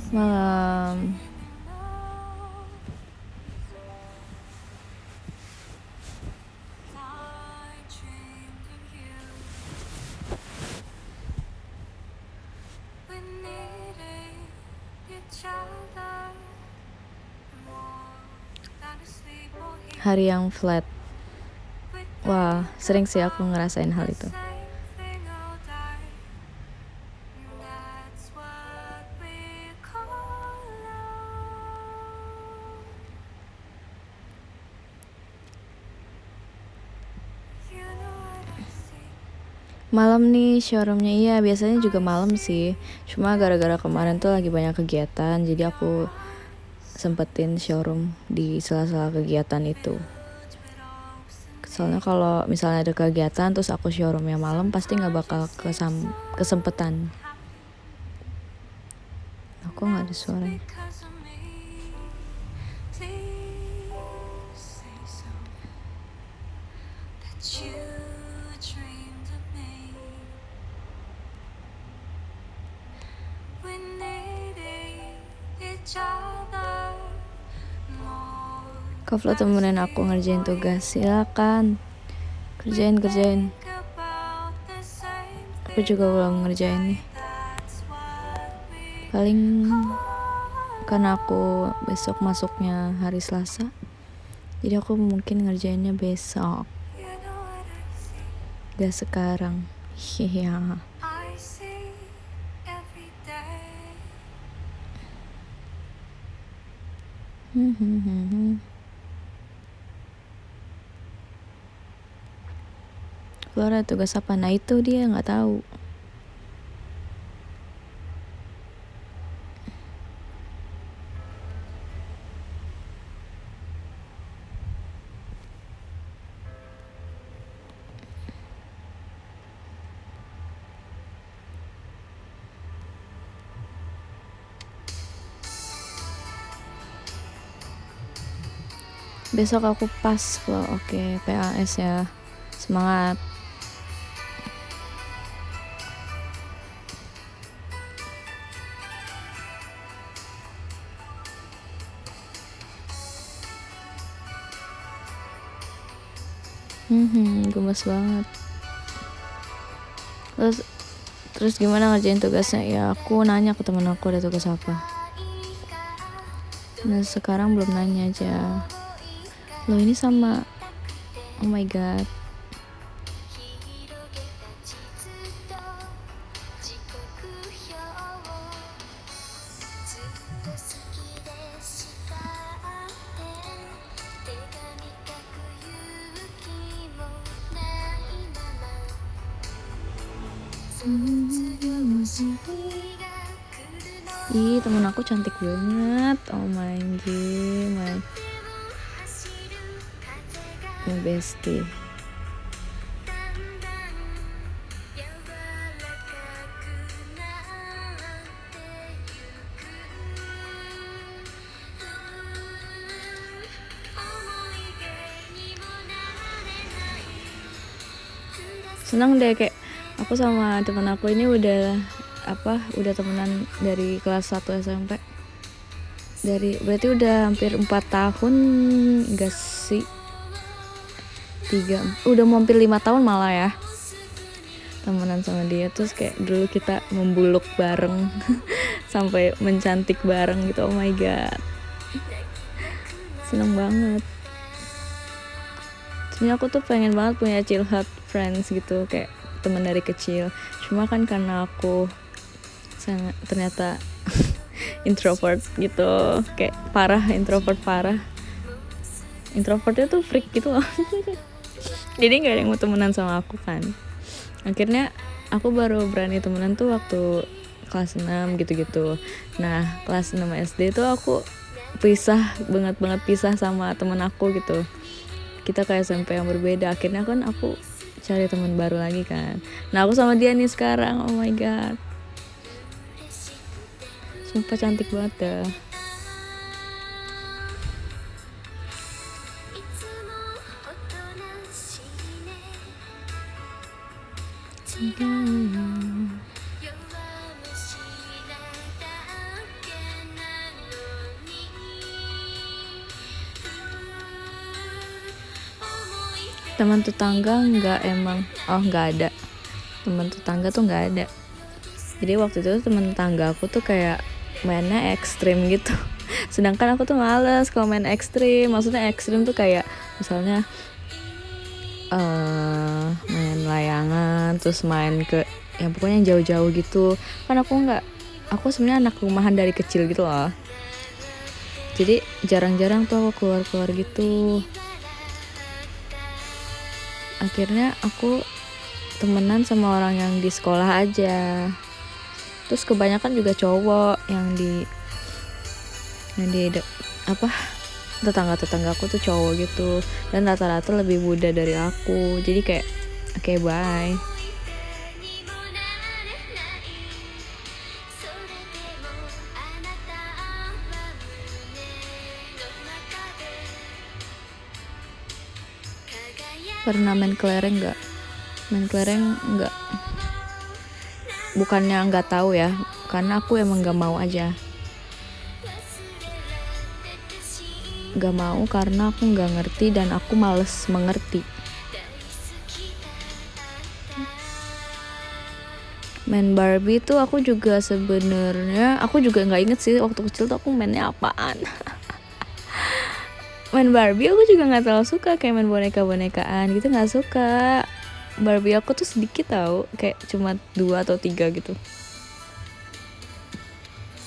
Malam. Hari yang flat. Wah, sering sih aku ngerasain hal itu. Malam nih showroomnya, iya biasanya juga malam sih. Cuma gara-gara kemarin tuh lagi banyak kegiatan, jadi aku sempetin showroom di sela-sela kegiatan itu. Soalnya kalau misalnya ada kegiatan terus aku showroomnya malam, pasti nggak bakal kesempetan. Aku nggak ada suaranya. Kau temenin aku ngerjain tugas, silakan. Kerjain. Aku juga belum ngerjain nih. Paling karena aku besok masuknya hari Selasa, jadi aku mungkin ngerjainnya besok, gak sekarang. Iya. Keluar tugas apa? Nah itu dia nggak tahu. Besok aku pas loh. Oke, PAS ya. Semangat. Gemes banget. Terus gimana ngerjain tugasnya? Ya aku nanya ke temen aku ada tugas apa. Nah sekarang belum nanya aja. Loh ini sama. Oh my god. Ih temen aku cantik banget. Oh my god, my bestie. Senang deh kayak aku sama teman aku ini udah temenan dari kelas 1 SMP. Berarti udah hampir 4 tahun enggak sih? 3 udah mau hampir 5 tahun malah ya temenan sama dia. Terus kayak dulu kita membuluk bareng sampai mencantik bareng gitu. Oh my god, seneng banget. Sebenarnya aku tuh pengen banget punya chill hot friends gitu, kayak teman dari kecil. Cuma kan karena aku ternyata introvert gitu, kayak introvertnya tuh freak gitu loh. Jadi nggak ada yang mau temenan sama aku kan. Akhirnya aku baru berani temenan tuh waktu kelas 6 gitu-gitu. Nah kelas 6 SD tuh aku banget pisah sama temen aku gitu. Kita kayak SMP yang berbeda. Akhirnya kan aku cari teman baru lagi kan. Nah aku sama dia nih sekarang. Oh my god, sumpah cantik banget dah. Teman tetangga nggak, emang nggak ada. Teman tetangga tuh nggak ada. Jadi waktu itu teman tetangga aku tuh kayak mainnya ekstrim gitu. Sedangkan aku tuh males kalau main ekstrim. Maksudnya ekstrim tuh kayak misalnya main layangan, terus main ke yang pokoknya jauh-jauh gitu. Kan aku sebenarnya anak rumahan dari kecil gitu loh. Jadi jarang-jarang tuh aku keluar-keluar gitu. Akhirnya aku temenan sama orang yang di sekolah aja. Terus kebanyakan juga cowok yang di tetangga aku tuh cowok gitu, dan rata-rata lebih muda dari aku. Jadi kayak oke, bye. Pernah main kelereng nggak? Main kelereng nggak, bukannya nggak tahu ya, karena aku emang nggak mau aja. Nggak mau karena aku nggak ngerti dan aku males mengerti. Main Barbie tuh aku juga sebenarnya aku juga nggak inget sih waktu kecil tuh aku mainnya apaan. Main Barbie aku juga nggak terlalu suka, kayak main boneka-bonekaan gitu nggak suka. Barbie aku tuh sedikit tau, kayak cuma 2 atau 3 gitu.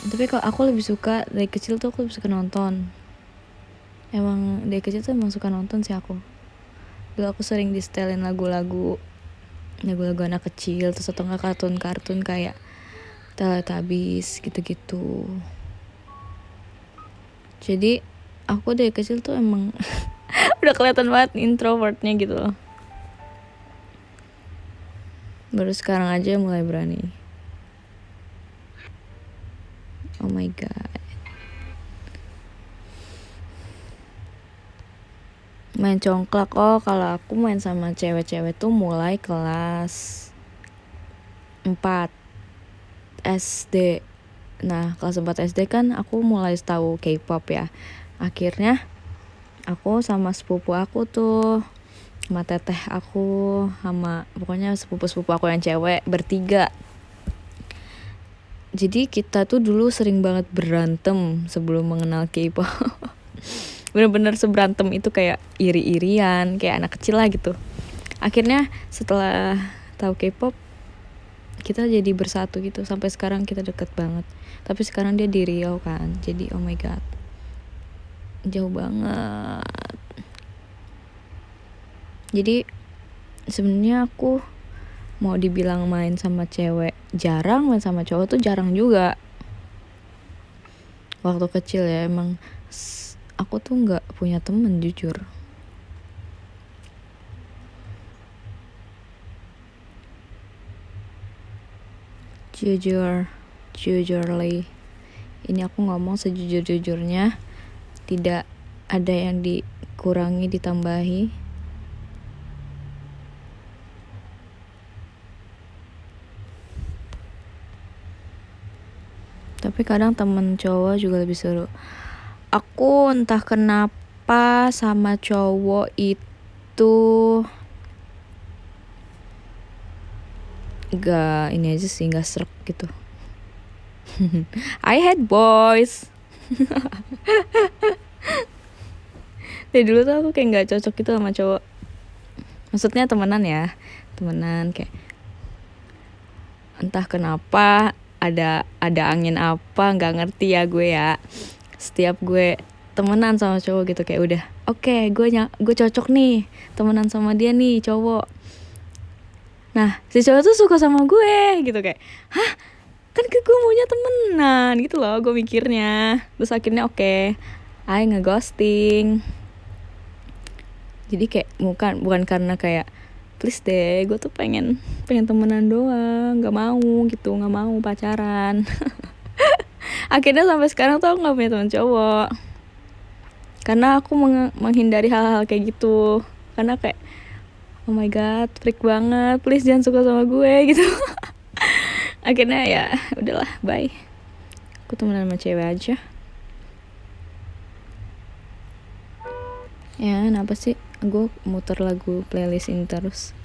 Tapi kalau aku lebih suka dari kecil tuh aku lebih suka nonton. Emang dari kecil tuh emang suka nonton sih aku. Dulu aku sering di setelin lagu-lagu anak kecil, terus atau nggak kartun-kartun kayak Teletubbies gitu-gitu. Jadi aku dari kecil tuh emang udah kelihatan banget introvertnya gitu loh. Baru sekarang aja mulai berani. Oh my god. Main congklak, kalau aku main sama cewek-cewek tuh mulai kelas 4 SD. Nah, kelas 4 SD kan aku mulai tahu K-pop ya. Akhirnya aku sama sepupu aku tuh, sama teteh aku, sama pokoknya sepupu-sepupu aku yang cewek bertiga. Jadi kita tuh dulu sering banget berantem sebelum mengenal K-pop. Bener-bener seberantem itu, kayak iri-irian, kayak anak kecil lah gitu. Akhirnya setelah tahu K-pop kita jadi bersatu gitu, sampai sekarang kita deket banget. Tapi sekarang dia di Riau kan, jadi oh my god, jauh banget. Jadi sebenarnya aku mau dibilang main sama cewek jarang, main sama cowok tuh jarang juga. Waktu kecil ya emang aku tuh nggak punya temen jujur. Jujurly, ini aku ngomong sejujur-jujurnya, tidak ada yang dikurangi ditambahi. Tapi kadang temen cowok juga lebih seru. Aku entah kenapa sama cowok itu gak ini aja sih, gak serak gitu. I hate boys. Dari dulu tuh aku kayak gak cocok gitu sama cowok. Maksudnya temenan ya, temenan kayak entah kenapa ada angin apa, nggak ngerti ya gue ya. Setiap gue temenan sama cowok gitu kayak udah oke, gue cocok nih temenan sama dia nih cowok. Nah si cowok tuh suka sama gue gitu, kayak hah, kan gue maunya temenan gitu loh gue mikirnya. Terus akhirnya oke, I ngeghosting. Jadi kayak bukan karena kayak please deh, gue tuh pengen temenan doang, nggak mau pacaran. Akhirnya sampai sekarang tuh aku nggak punya teman cowok karena aku menghindari hal-hal kayak gitu, karena kayak oh my god, freak banget, please jangan suka sama gue gitu. Akhirnya ya udahlah, bye, aku temenan sama cewek aja. Ya kenapa sih gue muter lagu playlist ini terus?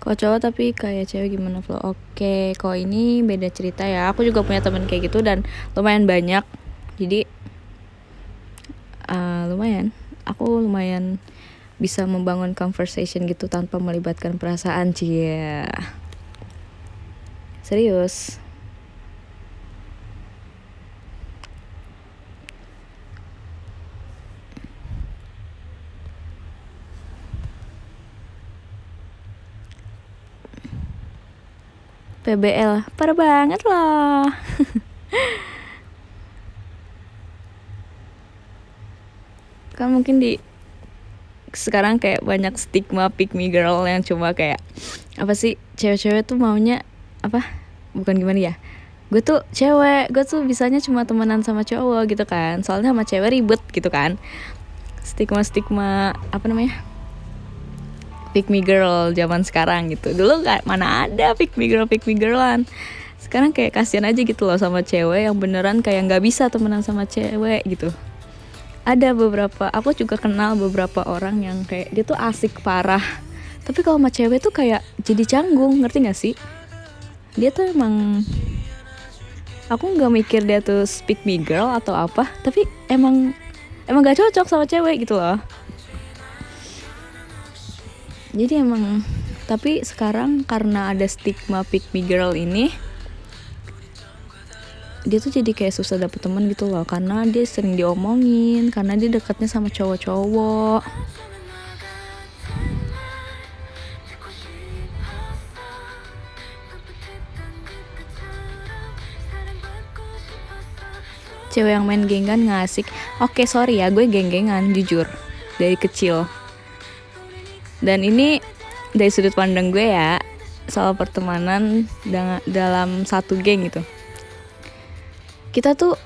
Kok cowok tapi kayak cewek gimana Flo? Oke, kok ini beda cerita ya. Aku juga punya teman kayak gitu dan lumayan banyak. Jadi lumayan. Aku lumayan bisa membangun conversation gitu tanpa melibatkan perasaan, cie. Serius. PBL, parah banget loh. Kan mungkin di sekarang kayak banyak stigma pick me girl yang cuma kayak apa sih, cewek-cewek tuh maunya apa, bukan gimana ya, gue tuh cewek, gue tuh bisanya cuma temenan sama cowok gitu kan, soalnya sama cewek ribet gitu kan. Stigma apa namanya, pick me girl zaman sekarang gitu. Dulu gak, mana ada pick me girlan. Sekarang kayak kasihan aja gitu loh sama cewek yang beneran kayak nggak bisa temenan sama cewek gitu. Ada beberapa, aku juga kenal beberapa orang yang kayak dia tuh asik parah, tapi kalau sama cewek tuh kayak jadi canggung, ngerti gak sih? Dia tuh emang, aku nggak mikir dia tuh speak me girl atau apa, tapi emang gak cocok sama cewek gitu loh. Jadi emang, tapi sekarang karena ada stigma pick me girl ini, dia tuh jadi kayak susah dapet teman gitu loh, karena dia sering diomongin, karena dia dekatnya sama cowok-cowok. Cewek yang main genggan gak asik. Oke, sorry ya, gue geng-gengan jujur dari kecil. Dan ini dari sudut pandang gue ya, soal pertemanan dalam satu geng gitu. Kita tuh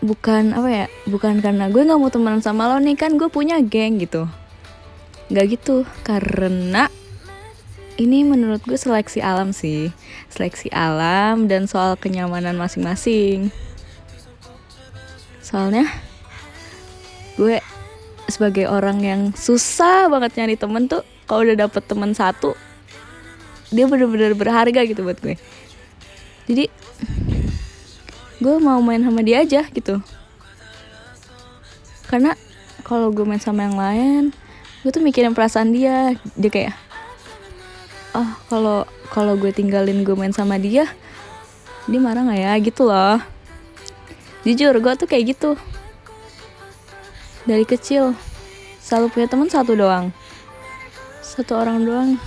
bukan apa ya, bukan karena gue nggak mau temenan sama lo nih kan gue punya geng gitu, nggak gitu. Karena ini menurut gue seleksi alam sih, seleksi alam dan soal kenyamanan masing-masing. Soalnya gue sebagai orang yang susah banget nyari temen tuh, kalau udah dapet temen satu dia bener-bener berharga gitu buat gue. Jadi gue mau main sama dia aja gitu, karena kalau gue main sama yang lain gue tuh mikirin perasaan dia kayak kalau gue tinggalin gue main sama dia marah nggak ya gitu loh. Jujur gue tuh kayak gitu dari kecil, selalu punya teman satu orang doang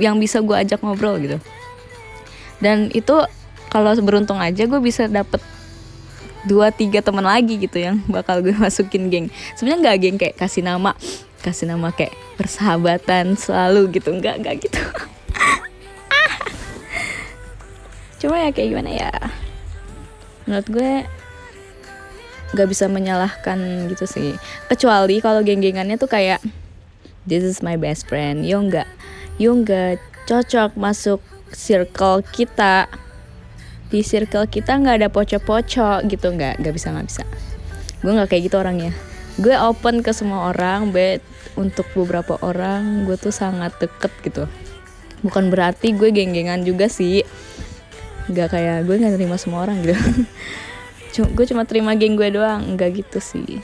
yang bisa gue ajak ngobrol gitu. Dan itu kalau beruntung aja gue bisa dapet 2-3 teman lagi gitu yang bakal gue masukin geng. Sebenarnya nggak geng kayak kasih nama kayak persahabatan selalu gitu, nggak gitu. Cuma ya kayak gimana ya, menurut gue nggak bisa menyalahkan gitu sih, kecuali kalau geng-gengannya tuh kayak this is my best friend, yo nggak cocok masuk circle kita. Di circle kita nggak ada pocok-pocok gitu, nggak bisa. Gue nggak kayak gitu orangnya. Gue open ke semua orang, but untuk beberapa orang gue tuh sangat deket gitu. Bukan berarti gue geng-gengan juga sih, nggak kayak gue nggak terima semua orang gitu. Gue cuma terima geng gue doang, nggak gitu sih.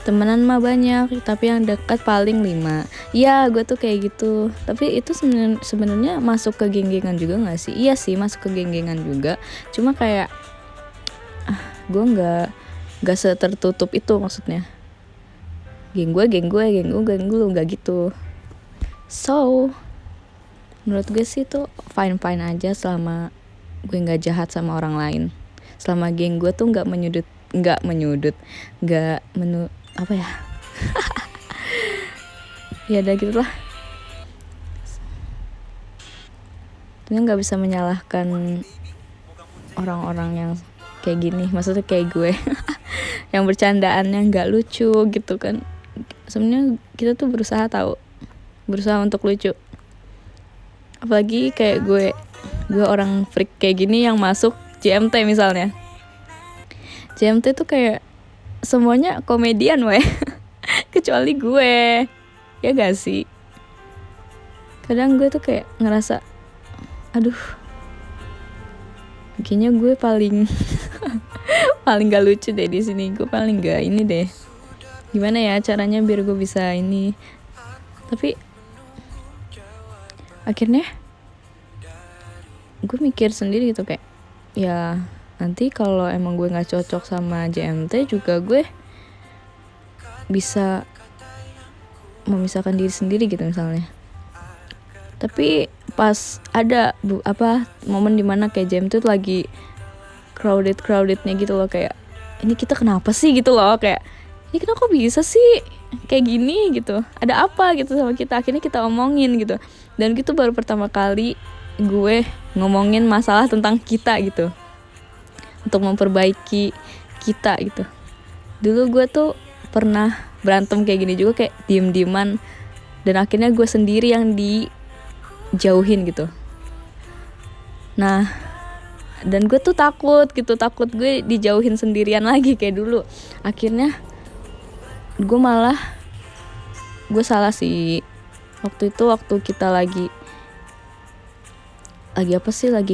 Temenan mah banyak, tapi yang dekat paling 5. Iya, gue tuh kayak gitu. Tapi itu sebenarnya masuk ke geng-gengan juga nggak sih? Iya sih, masuk ke geng-gengan juga. Cuma kayak gue nggak setertutup itu maksudnya. Geng gue nggak gitu. So, menurut gue sih tuh fine aja selama gue nggak jahat sama orang lain. Selama geng gue tuh nggak apa ya. Ya udah gitu lah. Tentunya nggak bisa menyalahkan orang-orang yang kayak gini, maksudnya kayak gue yang bercandaannya nggak lucu gitu kan. Sebenarnya kita tuh berusaha untuk lucu, apalagi kayak gue gue orang freak kayak gini yang masuk JMT misalnya. JMT tuh kayak semuanya komedian weh. Kecuali gue. Ya gak sih? Kadang gue tuh kayak ngerasa, aduh, kayaknya gue paling paling gak lucu deh di sini. Gue paling gak ini deh. Gimana ya caranya biar gue bisa ini? Tapi akhirnya gue mikir sendiri gitu kayak, ya nanti kalau emang gue nggak cocok sama JMT juga gue bisa memisahkan diri sendiri gitu misalnya. Tapi pas ada momen dimana kayak JMT tuh lagi crowdednya gitu loh, kayak ini kita kenapa sih gitu loh, kayak ini kenapa kok bisa sih kayak gini gitu, ada apa gitu sama kita. Akhirnya kita omongin gitu, dan gitu baru pertama kali gue ngomongin masalah tentang kita gitu, untuk memperbaiki kita gitu. Dulu gue tuh pernah berantem kayak gini juga, kayak diem-dieman, dan akhirnya gue sendiri yang dijauhin gitu. Nah, dan gue tuh takut gue dijauhin sendirian lagi kayak dulu. Akhirnya gue salah sih waktu kita lagi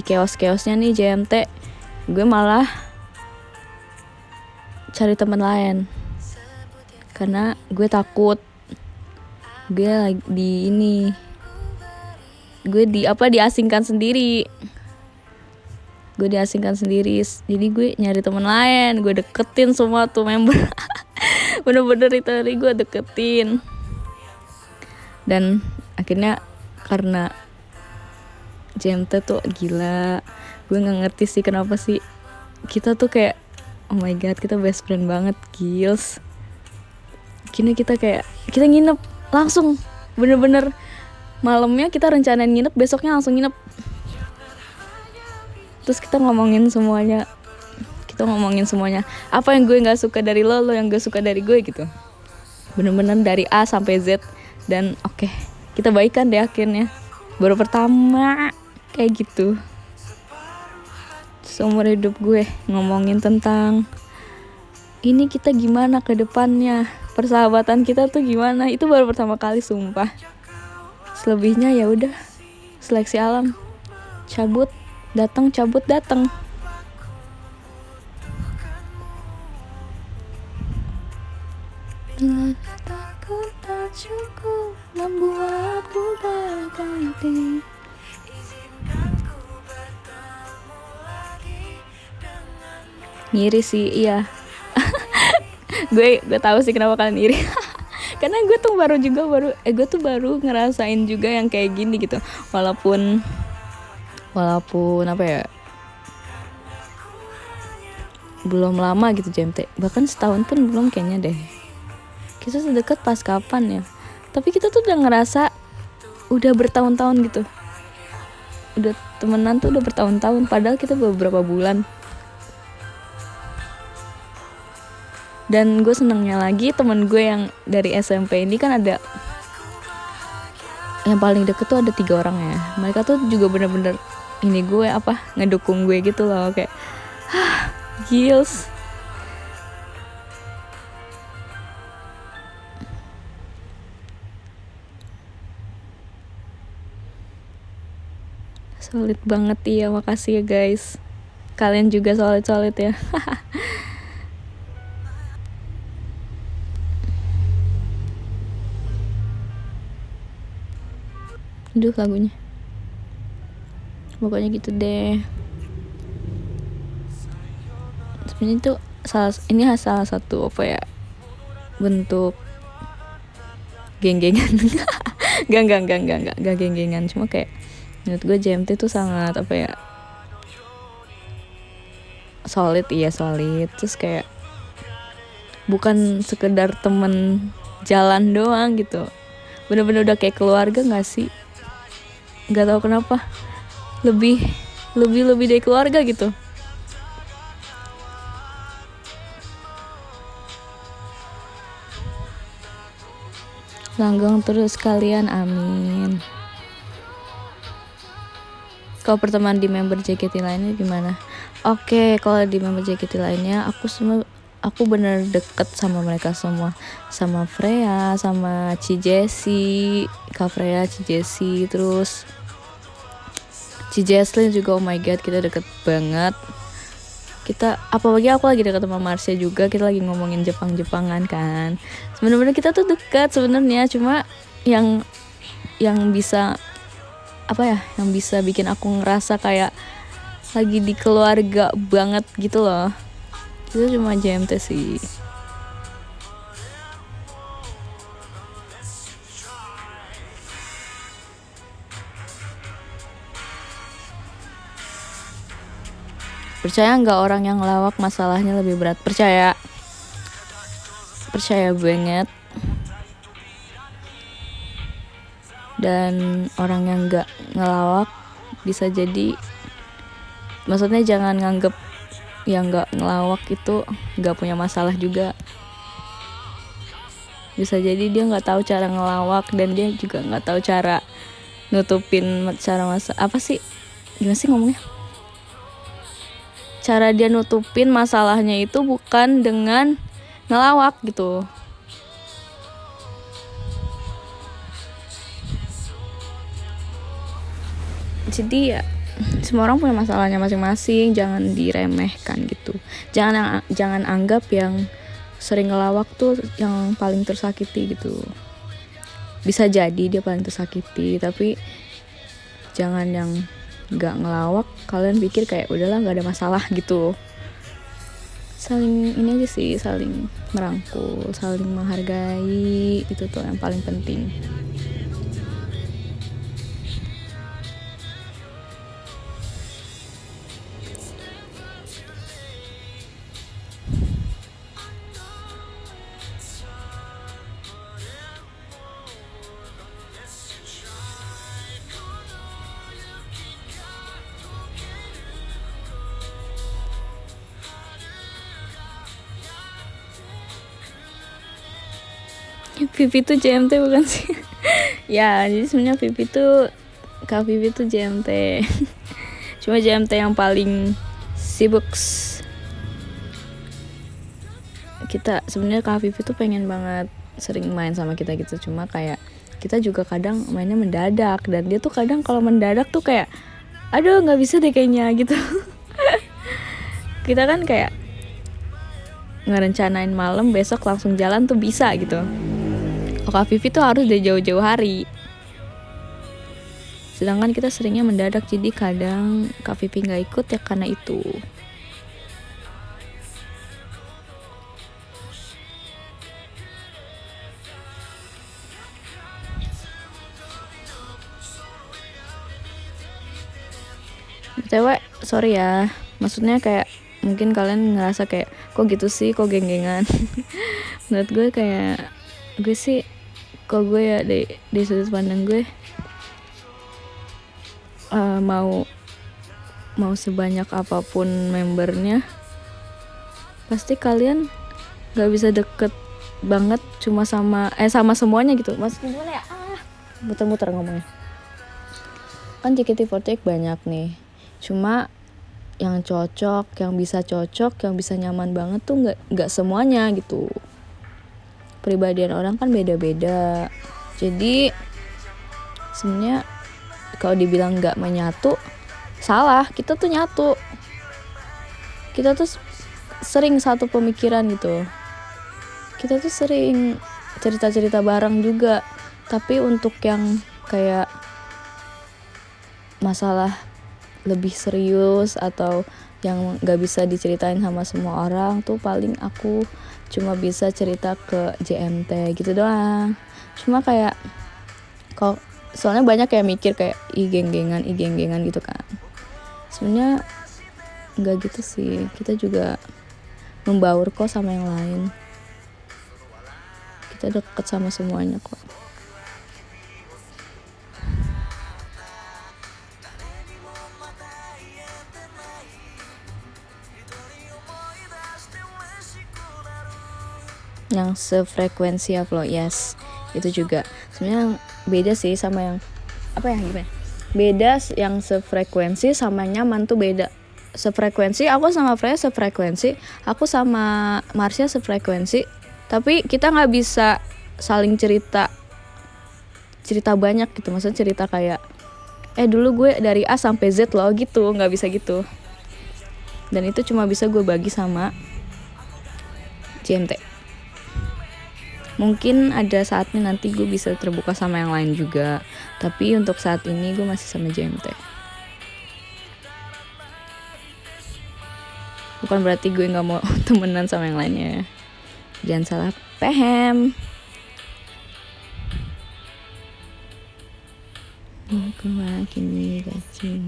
chaos-chaosnya nih JMT. Gue malah cari teman lain karena gue takut gue diasingkan sendiri. Jadi gue nyari teman lain, gue deketin semua tuh member. Bener-bener itu hari gue deketin. Dan akhirnya karena JMT tuh gila, gue nggak ngerti sih kenapa sih kita tuh kayak, oh my god, kita best friend banget, gils. Kini kita nginep langsung, bener-bener malamnya kita rencanain nginep, besoknya langsung nginep. Terus kita ngomongin semuanya, apa yang gue nggak suka dari lo yang gak suka dari gue gitu. Bener-bener dari A sampai Z. Dan oke, kita baikan deh akhirnya. Baru pertama kayak gitu seumur hidup gue ngomongin tentang ini kita gimana ke depannya, persahabatan kita tuh gimana. Itu baru pertama kali, sumpah. Selebihnya ya udah seleksi alam, cabut datang. Bila kataku tak cukup membuatku berganti, ngiri sih, iya. gue tahu sih kenapa kalian iri. Karena gue tuh baru ngerasain juga yang kayak gini gitu. Walaupun apa ya, belum lama gitu JMT, bahkan setahun pun belum kayaknya deh. Kita sedekat pas kapan ya, tapi kita tuh udah ngerasa udah bertahun-tahun gitu, udah temenan tuh udah bertahun-tahun, padahal kita beberapa bulan. Dan gue senengnya lagi, temen gue yang dari SMP ini kan ada yang paling deket tuh ada 3 orang ya. Mereka tuh juga bener-bener ini gue ngedukung gue gitu loh, kayak gils. Solid banget, iya, makasih ya guys. Kalian juga solid ya. Aduh lagunya. Pokoknya gitu deh. Sebenarnya itu salah satu bentuk geng-gengan. Gak geng-gengan, cuma kayak menurut gue JMT tuh sangat solid. Terus kayak bukan sekedar temen jalan doang gitu, bener-bener udah kayak keluarga gak sih? Gak tahu kenapa lebih dari keluarga gitu. Langgeng terus kalian, amin. Kalau pertemanan di member JKT lainnya gimana? Oke, kalau di member JKT lainnya aku bener deket sama mereka semua, sama Freya, sama Ci Jessie, Kak Freya, Ci Jessie, terus Ci Jesslyn juga. Oh my god, kita deket banget. Kita apalagi aku lagi deket sama Marsha juga, kita lagi ngomongin Jepangan kan. Sebenarnya kita tuh dekat sebenarnya, cuma yang bisa yang bisa bikin aku ngerasa kayak lagi di keluarga banget gitu loh, itu cuma JMT sih. Percaya nggak orang yang lawak masalahnya lebih berat? Percaya banget. Dan orang yang nggak ngelawak bisa jadi, maksudnya jangan nganggep yang nggak ngelawak itu nggak punya masalah juga. Bisa jadi dia nggak tahu cara ngelawak, dan dia juga nggak tahu cara nutupin gimana sih ngomongnya, cara dia nutupin masalahnya itu bukan dengan ngelawak gitu. Jadi ya semua orang punya masalahnya masing-masing, jangan diremehkan gitu. Jangan anggap yang sering ngelawak tuh yang paling tersakiti gitu. Bisa jadi dia paling tersakiti, tapi jangan yang nggak ngelawak kalian pikir kayak udahlah nggak ada masalah gitu. Saling ini aja sih, saling merangkul, saling menghargai, itu tuh yang paling penting. Vivi tuh JMT bukan sih? Ya, jadi sebenarnya Kak Vivi tuh JMT. Cuma JMT yang paling sibuk. Kita sebenarnya Kak Vivi tuh pengen banget sering main sama kita gitu, cuma kayak kita juga kadang mainnya mendadak, dan dia tuh kadang kalau mendadak tuh kayak aduh nggak bisa deh kayaknya gitu. Kita kan kayak ngerencanain malam besok langsung jalan tuh bisa gitu. Kak Vivi tuh harus dari jauh-jauh hari, sedangkan kita seringnya mendadak, jadi kadang Kak Vivi nggak ikut ya karena itu. BTW sorry ya, maksudnya kayak mungkin kalian ngerasa kayak kok gitu sih, kok geng-gengan. Menurut gue kayak gue sih, kok gue ya di sudut pandang gue mau sebanyak apapun membernya, pasti kalian nggak bisa deket banget cuma sama semuanya gitu. Maksudnya gimana ya, muter-muter ngomongnya. Kan JKT48 banyak nih, cuma yang cocok, yang bisa nyaman banget tuh nggak semuanya gitu. Pribadian orang kan beda-beda, jadi sebenarnya kalau dibilang nggak menyatu salah. Kita tuh nyatu, kita tuh sering satu pemikiran gitu, kita tuh sering cerita-cerita bareng juga. Tapi untuk yang kayak masalah lebih serius atau yang gak bisa diceritain sama semua orang tuh paling aku cuma bisa cerita ke JMT gitu doang. Cuma kayak kok soalnya banyak kayak mikir kayak geng-gengan gitu kan. Sebenarnya nggak gitu sih, kita juga membaur kok sama yang lain, kita deket sama semuanya kok. Yang sefrekuensi upload, yes, itu juga sebenarnya beda sih sama yang gimana, beda yang sefrekuensi sama nyaman tuh beda. Sefrekuensi aku sama Freya sefrekuensi, aku sama Marsha sefrekuensi, tapi kita nggak bisa saling cerita banyak gitu, maksudnya cerita kayak dulu gue dari A sampai Z loh gitu, nggak bisa gitu. Dan itu cuma bisa gue bagi sama JMT. Mungkin ada saatnya nanti gue bisa terbuka sama yang lain juga, tapi untuk saat ini gue masih sama JMT. Bukan berarti gue gak mau temenan sama yang lainnya, jangan salah paham. Aku makin dikasih.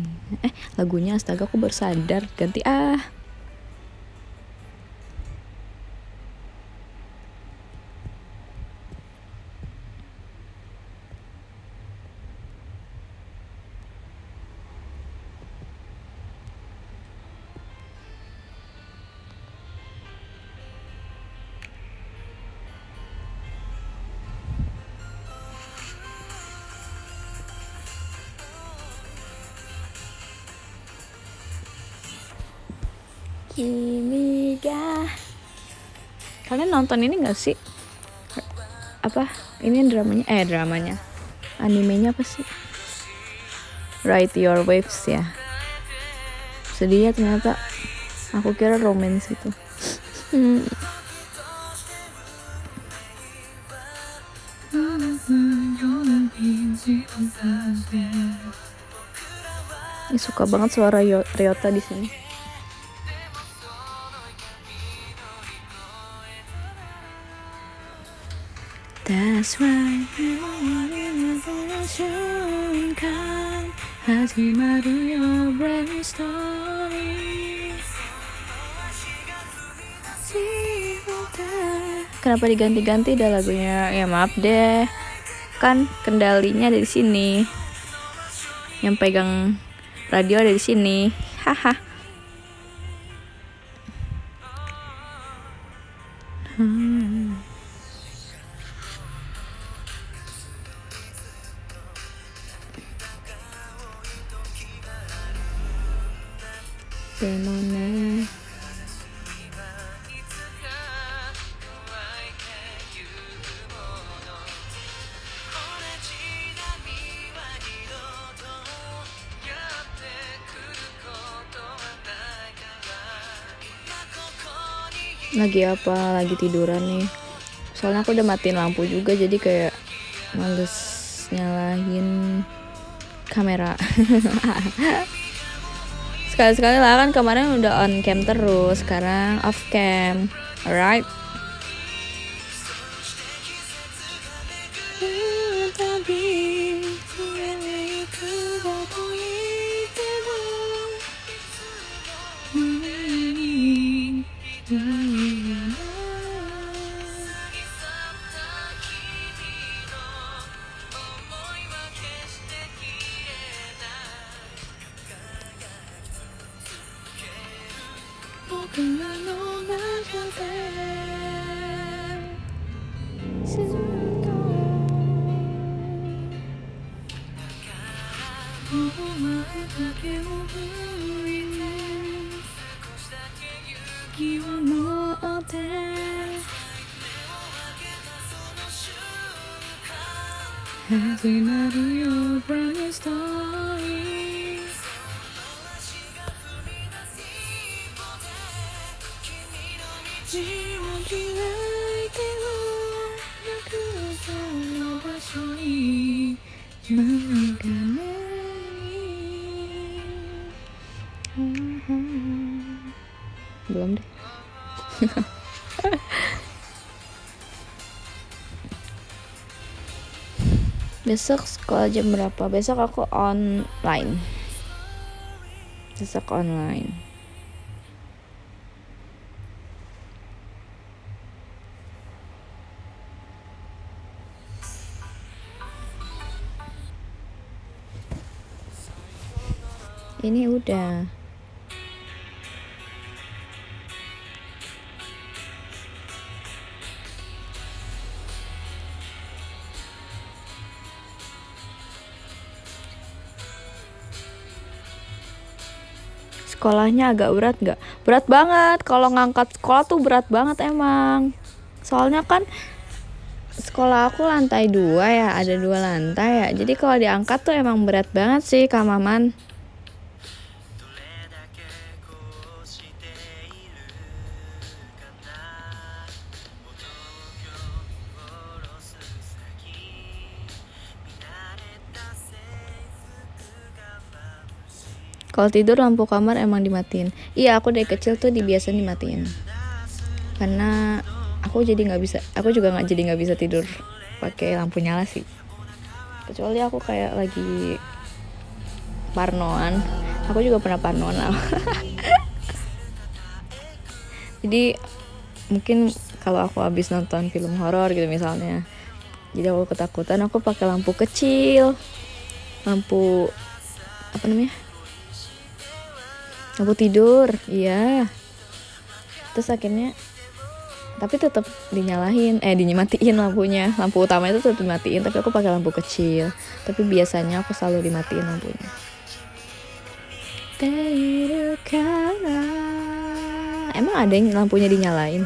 Lagunya astaga aku baru sadar, ganti Kimiga. Kalian nonton ini gak sih? Apa? Ini dramanya. Animenya apa sih? Ride Your Waves ya. Sedih ya ternyata. Aku kira romance gitu. Suka banget suara Ryota di sini. That's why your brand story. Kenapa diganti-ganti dah lagunya? Ya maaf deh, kan kendalinya dari sini, yang pegang radio ada di sini, haha. Demona. Lagi apa? Lagi tiduran nih. Soalnya aku udah matiin lampu juga, jadi kayak males nyalain kamera. Sekali-sekali lah, kan kemarin udah on cam terus, sekarang off cam. Alright. Your brand story. Belum deh. Besok sekolah jam berapa? Besok aku online. Ini udah. sekolahnya agak berat nggak? Berat banget, kalau ngangkat sekolah tuh berat banget emang. Soalnya kan sekolah aku lantai 2 ya, ada 2 lantai ya. Jadi kalau diangkat tuh emang berat banget sih Kak Maman. Kalau tidur lampu kamar emang dimatiin. Iya, aku dari kecil tuh dibiasain dimatiin. Karena aku juga nggak bisa tidur pakai lampu nyala sih. Kecuali aku kayak lagi parnoan. Aku juga pernah parnoan lah. Jadi mungkin kalau aku habis nonton film horor gitu misalnya, jadi aku ketakutan, aku pakai lampu kecil, lampu apa namanya, lampu tidur, iya. Terus akhirnya tapi tetap dimatiin lampunya. Lampu utama itu tetap dimatiin, tapi aku pakai lampu kecil. Tapi biasanya aku selalu dimatiin lampunya. Emang ada yang lampunya dinyalain?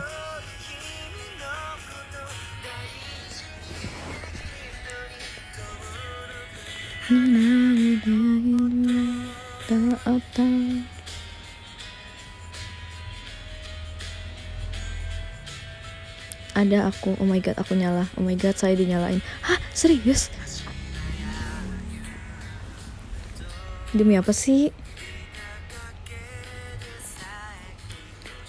Ada aku, oh my god, aku nyala. Oh my god, saya dinyalain. Hah, serius? Demi apa sih?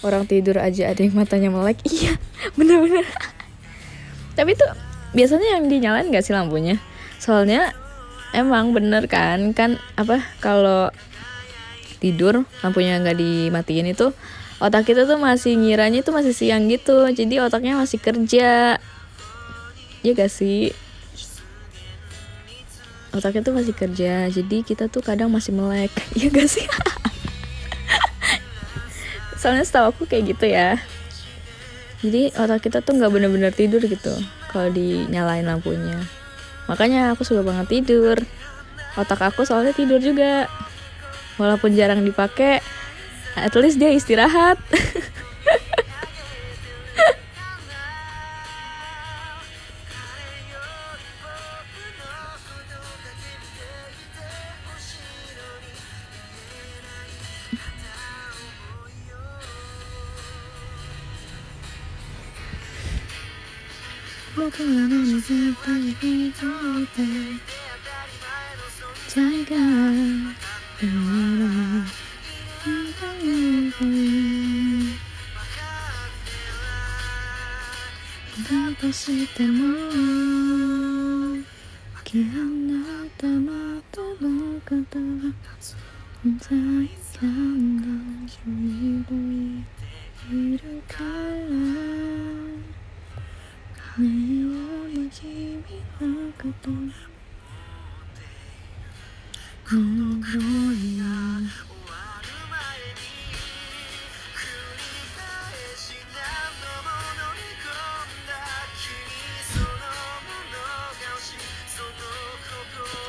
Orang tidur aja ada yang matanya melek. Iya, bener-bener. Tapi tuh biasanya yang dinyalain gak sih lampunya? Soalnya emang bener kan apa, kalau tidur lampunya nggak dimatiin itu otak kita tuh masih ngiranya itu masih siang gitu, jadi otaknya masih kerja, ya gak sih? Otaknya tuh masih kerja, jadi kita tuh kadang masih melek, ya gak sih? Soalnya setahu aku kayak gitu ya, jadi otak kita tuh nggak bener-bener tidur gitu kalau dinyalain lampunya. Makanya aku suka banget tidur, otak aku soalnya tidur juga, walaupun jarang dipakai, at least dia istirahat.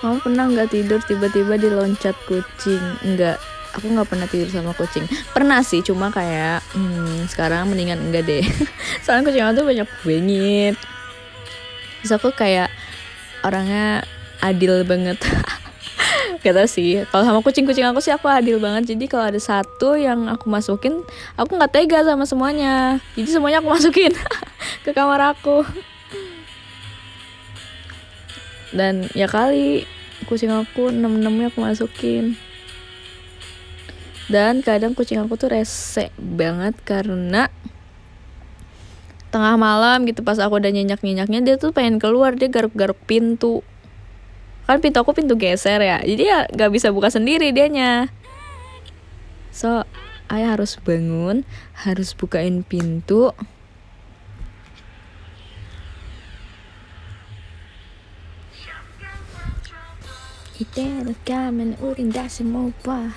Kamu pernah nggak tidur tiba-tiba diloncat kucing? Enggak, aku nggak pernah tidur sama kucing. Pernah sih, cuma kayak sekarang mendingan enggak deh. Soalnya kucing aku tuh banyak bengit. Terus aku kayak orangnya adil banget. Gak tau sih, kalau sama kucing-kucing aku sih aku adil banget. Jadi kalau ada satu yang aku masukin, aku nggak tega sama semuanya. Jadi semuanya aku masukin ke kamar aku. Dan ya kali kucing aku 6-6-nya aku masukin. Dan kadang kucing aku tuh rese banget karena tengah malam gitu pas aku udah nyenyak-nyenyaknya, dia tuh pengen keluar, dia garuk-garuk pintu. Kan pintu aku pintu geser ya, jadi ya gak bisa buka sendiri dianya. So, ayah harus bangun, harus bukain pintu. 이대로가면 우린 다시 못 봐.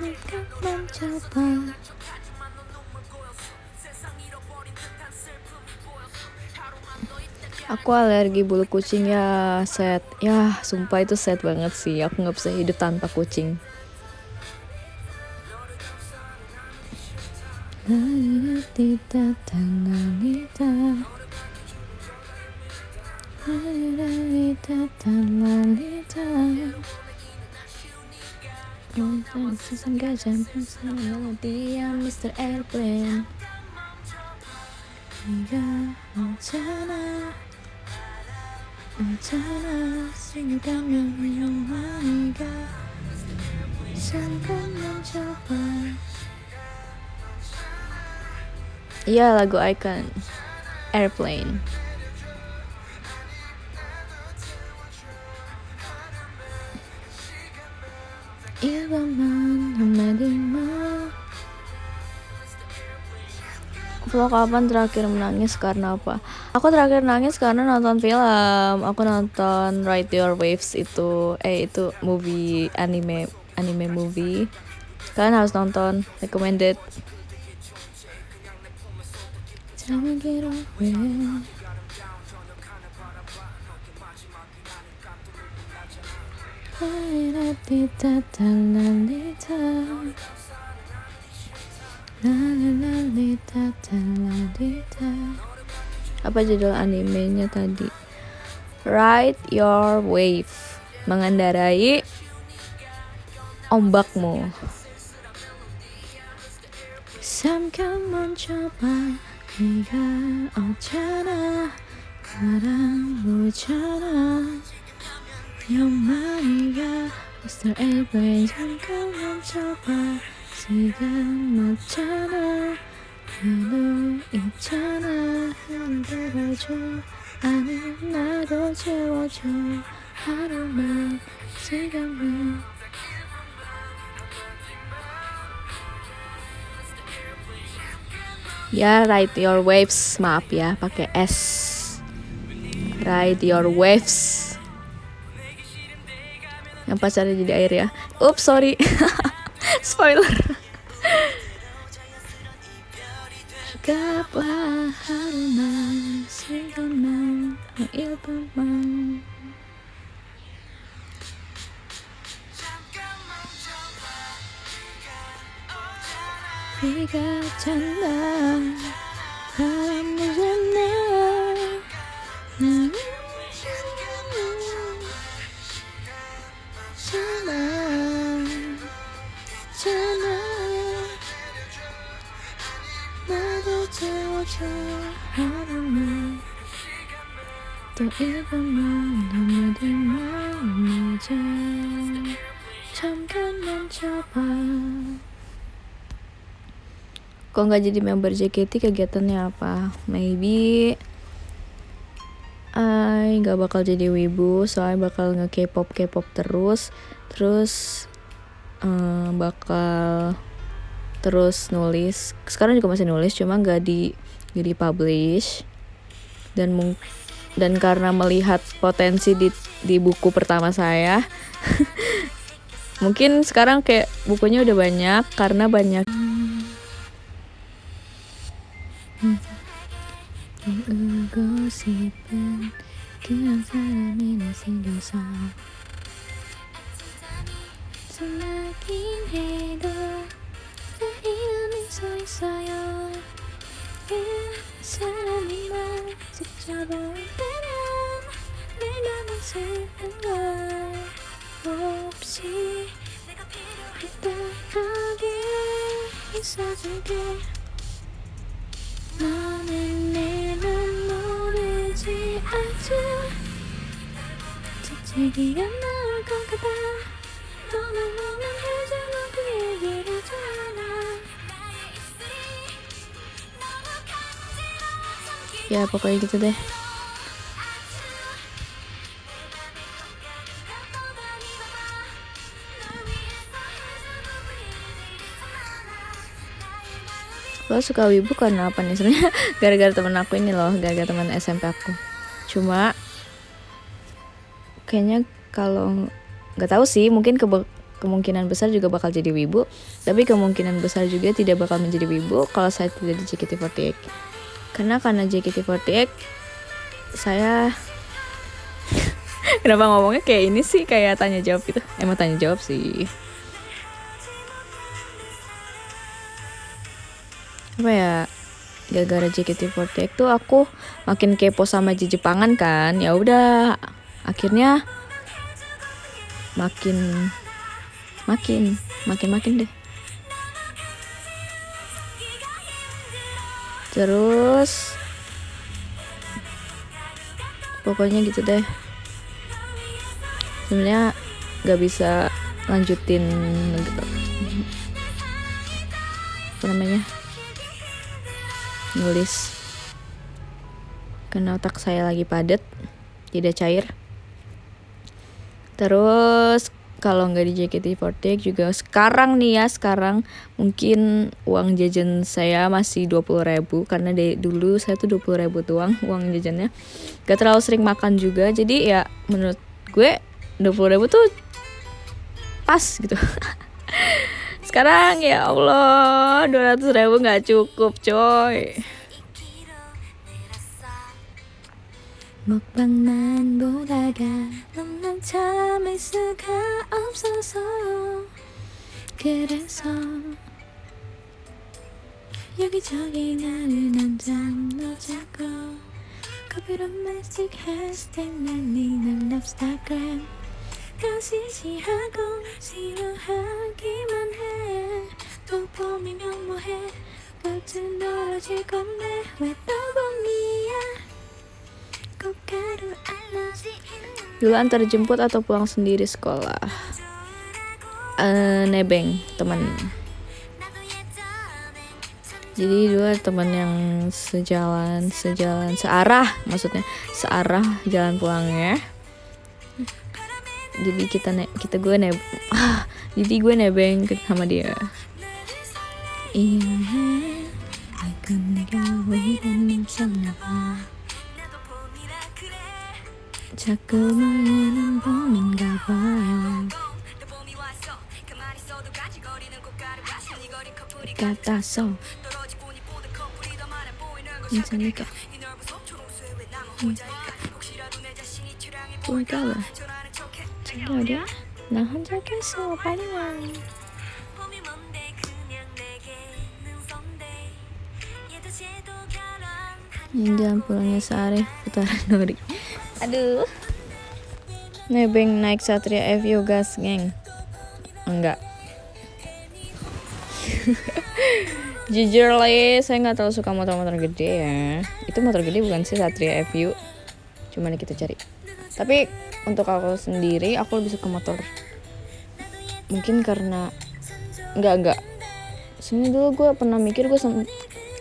내가 멈춰봐. Aku alergi bulu kucing ya, sad. Ya, sumpah itu sad banget sih. Aku nggak bisa hidup tanpa kucing. Dia Mr. Airplane. Rencana singkatnya menyohaniga Sangkan mencoba. Iya, lagu Icon Airplane. Vlog kapan terakhir menangis karena apa? Aku terakhir nangis karena nonton film. Aku nonton Ride Your Waves itu movie anime movie. Kalian harus nonton, recommended. Apa judul animenya tadi? Ride Your Wave, mengendarai ombakmu. Samkan mencoba 네가 없잖아 나랑 보잖아 영만이가 Mr. Airplane 잠깐 멈춰봐 시간 없잖아 나도 있잖아 흔들어줘 아니면 나도 채워줘 하루만 시간만. Ya, Ride Your Waves, maaf ya, pakai S. Ride Your Waves. Yang pacarnya jadi air ya. Ups, sorry. Spoiler. Anggaplah haruman sigaman ilpaman. 비가 찬다 바람이 졌나 잖아 나도 채워줘 하루만 또 일분만 한마디만 잊어 잠깐 멈춰봐. Kok nggak jadi member JKT, kegiatannya apa? Maybe I nggak bakal jadi wibu, soalnya bakal nge-K-pop terus bakal terus nulis. Sekarang juga masih nulis, cuma nggak di publish. Dan karena melihat potensi di buku pertama saya, mungkin sekarang kayak bukunya udah banyak karena banyak. 울고 싶은 그런 사람이 내 생겨서 숨막힌 해도 내 이름이 서 있어요. 그 사람이 날 지켜볼 때면 내가 더 슬픈 걸 없이 따뜻하게 있어줄게. 너는 내 눈물이지 않지 재채기가 나올 것 같아 너만 오면 해주는 그 얘기를 전하 ya pokoknya gitu deh. Lo suka wibu karena apa nih sebenarnya? Gara-gara temen aku ini loh, gara-gara teman SMP aku. Cuma kayaknya kalau nggak tahu sih, mungkin kemungkinan besar juga bakal jadi wibu, tapi kemungkinan besar juga tidak bakal menjadi wibu kalau saya tidak di JKT48. Karena JKT48 saya kenapa ngomongnya kayak ini sih, kayak tanya jawab gitu. Emang tanya jawab sih. Apa ya, gara-gara JKT48 tuh aku makin kepo sama Jepangan kan. Ya udah, akhirnya makin deh. Terus pokoknya gitu deh. Sebenarnya nggak bisa lanjutin apa namanya, nulis, karena otak saya lagi padat, tidak cair. Terus kalau nggak di JKT48 juga sekarang mungkin uang jajan saya masih 20.000, karena dari dulu saya tuh 20.000 doang uang jajannya, gak terlalu sering makan juga, jadi ya menurut gue 20.000 tuh pas gitu. Sekarang ya Allah 200.000 gak cukup coy. 먹방만 보다가 넌 참을 수가 없어서 그래서 여기저기 나를 남자로 잡고 커피로 mastic hashtag 날리는 랩스타그램 가시시하고 싫어하기만 해 또 봄이 명모해 꽃은 떨어질 건데 왜 또 봄이야. Dulu antar jemput atau pulang sendiri sekolah? Nebeng teman. Jadi dulu ada teman yang searah jalan pulangnya. Jadi jadi gue nebeng sama dia. Iya, aku negawain sama. 자꾸 모이는 봄인가 봐요. 같아서 괜찮을까? 뭘까봐? 저기 어디야? 나 혼자 깼어. 빨리 와. Jalan pulangnya sehari putaran Nori. Aduh, nebeng naik Satria FU gas geng. Enggak. Jujur lah, saya nggak terlalu suka motor-motor gede ya. Itu motor gede bukan sih Satria FU, cuman kita cari. Tapi untuk aku sendiri, aku lebih suka motor. Mungkin karena enggak. Sebenarnya dulu gue pernah mikir gue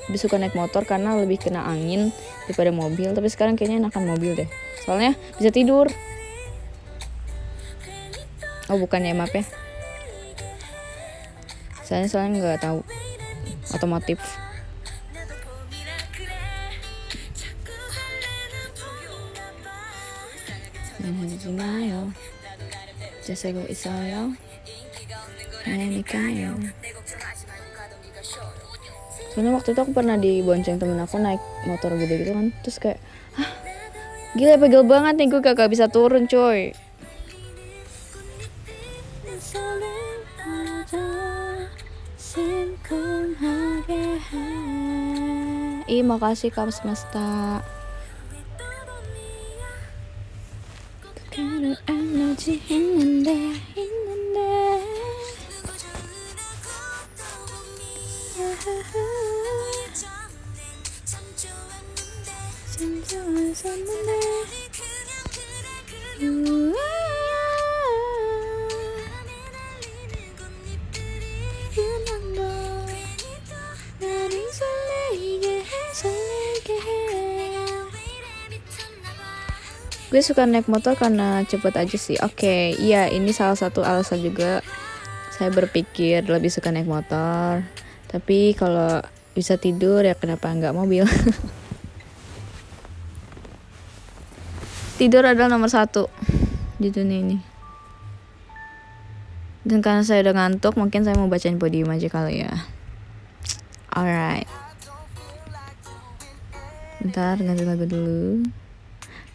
lebih suka naik motor karena lebih kena angin daripada mobil. Tapi sekarang kayaknya enakan mobil deh. Soalnya bisa tidur. Oh bukan ya, maaf ya. Soalnya nggak tahu otomotif. 자세고 있어요. 그러니까요. Soalnya waktu itu aku pernah dibonceng temen aku naik motor gede gitu kan. Terus kayak, gila pegel banget nih, gue kagak bisa turun coy. Ih makasih Kak Semesta. Karena energi 있는데 gue suka naik motor karena cepet aja sih. Oke, iya ini salah satu alasan juga saya berpikir lebih suka naik motor. Tapi kalau bisa tidur ya kenapa nggak mobil? Tidur adalah nomor 1 di dunia ini. Dan karena saya udah ngantuk, mungkin saya mau bacain podium aja kali ya. Alright. Bentar, ganti lagu dulu.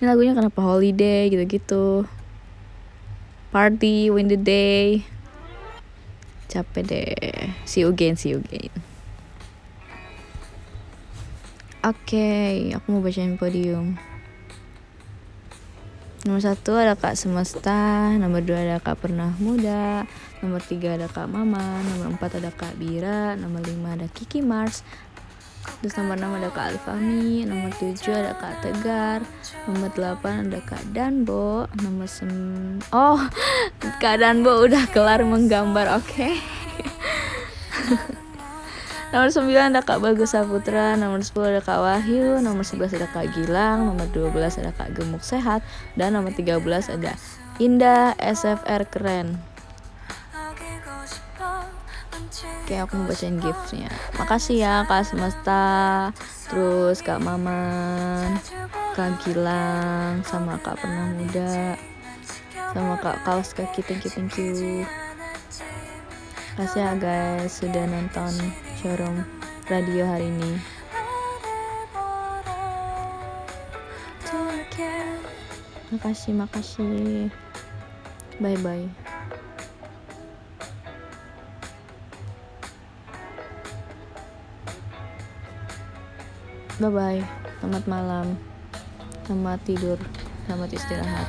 Ini lagunya kenapa holiday gitu-gitu, party win the day. Capek deh. See you again. Oke, aku mau bacain podium. Nomor 1 ada Kak Semesta, nomor 2 ada Kak Pernah Muda, nomor 3 ada Kak Mama, nomor 4 ada Kak Bira, nomor 5 ada Kiki Mars, terus nomor 6 ada Kak Alfami, nomor 7 ada Kak Tegar, nomor 8 ada Kak Danbo, nomor Kak Danbo udah kelar menggambar, oke. Nomor 9 ada Kak Bagus Saputra, nomor 10 ada Kak Wahyu, nomor 11 ada Kak Gilang, nomor 12 ada Kak Gemuk Sehat, dan nomor 13 ada Indah SFR Keren. Oke, aku mau bacain giftnya. Makasih ya Kak Semesta, terus Kak Maman, Kak Gilang, sama Kak Pernah Muda, sama Kak Kaos Kaki, thank you. Makasih ya guys sudah nonton showroom radio hari ini. Makasih. Bye. Bye. Selamat malam. Selamat tidur. Selamat istirahat.